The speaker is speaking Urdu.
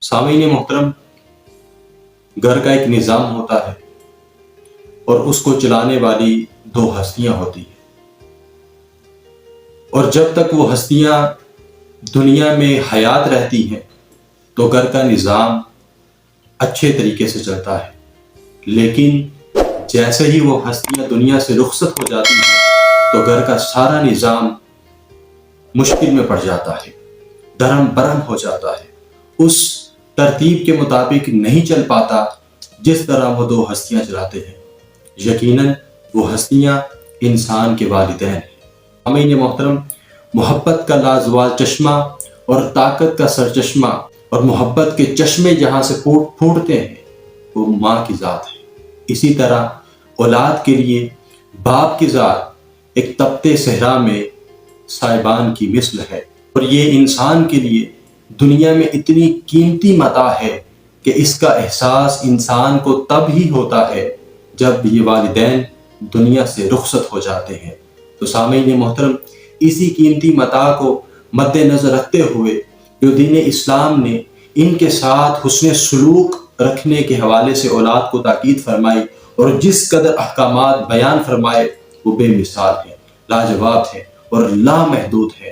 سامعین محترم، گھر کا ایک نظام ہوتا ہے اور اس کو چلانے والی دو ہستیاں ہوتی ہیں، اور جب تک وہ ہستیاں دنیا میں حیات رہتی ہیں تو گھر کا نظام اچھے طریقے سے چلتا ہے، لیکن جیسے ہی وہ ہستیاں دنیا سے رخصت ہو جاتی ہیں تو گھر کا سارا نظام مشکل میں پڑ جاتا ہے، درہم برہم ہو جاتا ہے، اس ترتیب کے مطابق نہیں چل پاتا جس طرح وہ دو ہستیاں چلاتے ہیں۔ یقیناً وہ ہستیاں انسان کے والدین ہیں۔ سامعین محترم، محبت کا لازوال چشمہ اور طاقت کا سرچشمہ اور محبت کے چشمے جہاں سے پھوٹتے ہیں وہ ماں کی ذات ہے۔ اسی طرح اولاد کے لیے باپ کی ذات ایک تپتے صحرا میں سائبان کی مثل ہے، اور یہ انسان کے لیے دنیا میں اتنی قیمتی متاع ہے کہ اس کا احساس انسان کو تب ہی ہوتا ہے جب یہ والدین دنیا سے رخصت ہو جاتے ہیں۔ تو سامعین محترم، اسی قیمتی متاع کو مد نظر رکھتے ہوئے جو دین اسلام نے ان کے ساتھ حسن سلوک رکھنے کے حوالے سے اولاد کو تاکید فرمائی اور جس قدر احکامات بیان فرمائے وہ بے مثال ہے، لاجواب ہے اور لامحدود ہے۔